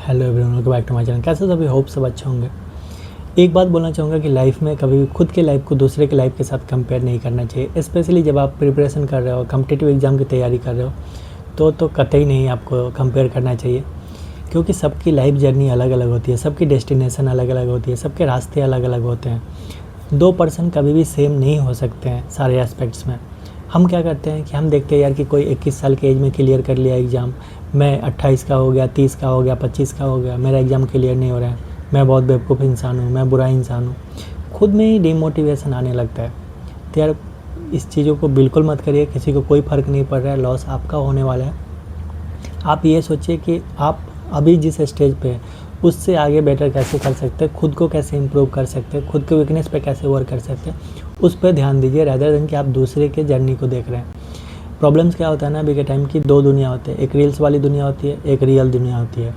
Hello everyone, welcome back to my channel. कैसे सभी, hope सब अच्छे होंगे। एक बात बोलना चाहूँगा कि लाइफ में कभी भी खुद के लाइफ को दूसरे के लाइफ के साथ कंपेयर नहीं करना चाहिए। स्पेशली जब आप प्रिपरेशन कर रहे हो, कॉम्पिटिटिव एग्ज़ाम की तैयारी कर रहे हो तो कतई नहीं आपको कंपेयर करना चाहिए, क्योंकि सबकी लाइफ जर्नी अलग अलग होती है, सबकी डेस्टिनेशन अलग अलग होती है, सबके रास्ते अलग अलग होते हैं। दो पर्सन कभी भी सेम नहीं हो सकते हैं सारे एस्पेक्ट्स में। हम क्या करते हैं कि हम देखते हैं यार कि कोई 21 साल की एज में क्लियर कर लिया एग्ज़ाम, मैं 28 का हो गया, 30 का हो गया, 25 का हो गया, मेरा एग्ज़ाम क्लियर नहीं हो रहा है, मैं बहुत बेवकूफ़ इंसान हूँ, मैं बुरा इंसान हूँ। खुद में ही डिमोटिवेशन आने लगता है। तो यार इस चीज़ों को बिल्कुल मत करिए, किसी को कोई फ़र्क नहीं पड़ रहा है, लॉस आपका होने वाला है। आप ये सोचिए कि आप अभी जिस स्टेज पे हैं उससे आगे बेटर कैसे कर सकते हैं, खुद को कैसे इम्प्रूव कर सकते हैं, खुद के वीकनेस पे कैसे वर्क कर सकते हैं, उस पर ध्यान दीजिए रैदर देन कि आप दूसरे के जर्नी को देख रहे हैं। प्रॉब्लम्स क्या होता है ना, अभी के टाइम की दो दुनिया होती है, एक रील्स वाली दुनिया होती है, एक रियल दुनिया होती है।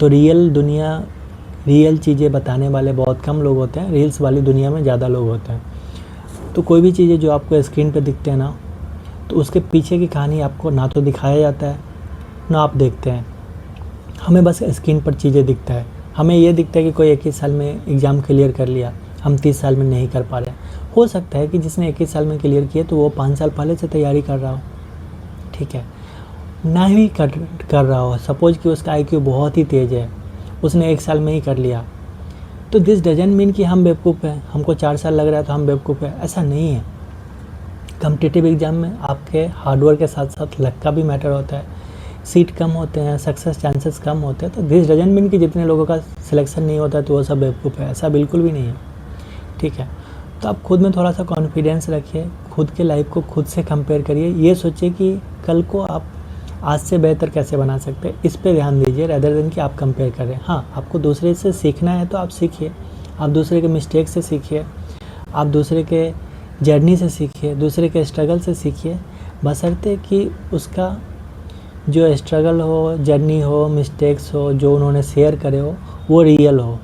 तो रियल दुनिया, रियल चीज़ें बताने वाले बहुत कम लोग होते हैं, रील्स वाली दुनिया में ज़्यादा लोग होते हैं। तो कोई भी चीज़ें जो आपको स्क्रीन पे दिखते हैं ना, तो उसके पीछे की कहानी आपको ना तो दिखाया जाता है ना आप देखते हैं। हमें बस स्क्रीन पर चीज़ें दिखता है, हमें ये दिखता है कि कोई 21 साल में एग्ज़ाम क्लियर कर लिया, हम 30 साल में नहीं कर पा रहे। हो सकता है कि जिसने 21 साल में क्लियर किया तो वो 5 साल पहले से तैयारी कर रहा हो, ठीक है, ना ही कर रहा हो। सपोज कि उसका IQ बहुत ही तेज़ है, उसने 1 साल में ही कर लिया, तो दिस डजंट मीन कि हम बेवकूफ़ हैं, हमको 4 साल लग रहा है तो हम बेवकूफ़ हैं, ऐसा नहीं है। कॉम्पिटिटिव एग्ज़ाम में आपके हार्डवर्क के साथ साथ लक का भी मैटर होता है। सीट कम होते हैं, सक्सेस चांसेस कम होते हैं, तो दिस डजंट मीन कि जितने लोगों का सिलेक्शन नहीं होता तो वो सब बेवकूफ़ है, ऐसा बिल्कुल भी नहीं है, ठीक है। तो आप खुद में थोड़ा सा कॉन्फिडेंस रखिए, खुद के लाइफ को खुद से कंपेयर करिए, ये सोचिए कि कल को आप आज से बेहतर कैसे बना सकते हैं, इस पे ध्यान दीजिए रैदर देन कि आप कंपेयर करें। हाँ, आपको दूसरे से सीखना है तो आप सीखिए, आप दूसरे के मिस्टेक से सीखिए, आप दूसरे के जर्नी से सीखिए, दूसरे के स्ट्रगल से सीखिए, बशर्ते कि उसका जो स्ट्रगल हो, जर्नी हो, मिस्टेक्स हो, जो उन्होंने शेयर करे हो वो रियल हो।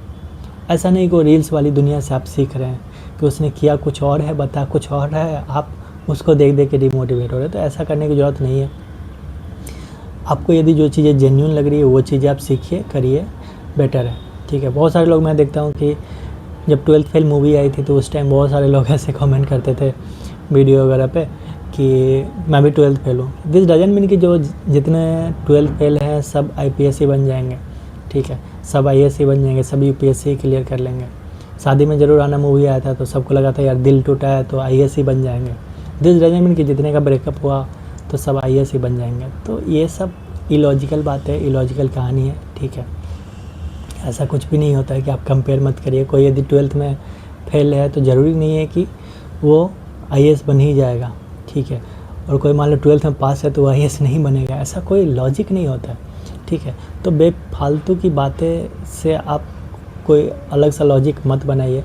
ऐसा नहीं कि रील्स वाली दुनिया से आप सीख रहे हैं कि उसने किया कुछ और है, बता कुछ और है, आप उसको देख देख के डिमोटिवेट हो रहे हैं। तो ऐसा करने की ज़रूरत नहीं है। आपको यदि जो चीज़ें जेन्युइन लग रही है वो चीज़ें आप सीखिए, करिए, बेटर है, ठीक है। बहुत सारे लोग मैं देखता हूँ कि जब 12th फेल मूवी आई थी तो उस टाइम बहुत सारे लोग ऐसे कमेंट करते थे वीडियो वगैरह पे कि मैं भी 12th फेल हूँ। दिस डजंट मीन कि जो जितने 12th फेल हैं सब IPS ही बन जाएंगे, ठीक है, सब IAS ही बन जाएंगे, सब UPSC क्लियर कर लेंगे। शादी में ज़रूर आना मूवी आया था तो सबको लगा था यार दिल टूटा है तो IAS ही बन जाएंगे। दिस डजंट मीन कि जितने का ब्रेकअप हुआ तो सब IAS ही बन जाएंगे। तो ये सब इलॉजिकल बात है, इलॉजिकल कहानी है, ठीक है। ऐसा कुछ भी नहीं होता है कि आप कंपेयर मत करिए। कोई यदि 12th में फेल है तो ज़रूरी नहीं है कि वो IAS बन ही जाएगा, ठीक है। और कोई मान लो 12th में पास है तो वो IAS नहीं बनेगा, ऐसा कोई लॉजिक नहीं होता है, ठीक है। तो बेफालतू की बातें से आप कोई अलग सा लॉजिक मत बनाइए।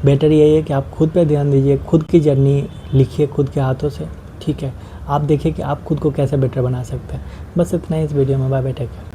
बेटर यही है कि आप खुद पे ध्यान दीजिए, खुद की जर्नी लिखिए खुद के हाथों से, ठीक है। आप देखिए कि आप खुद को कैसे बेटर बना सकते हैं। बस इतना ही इस वीडियो में। Bye bye, take care.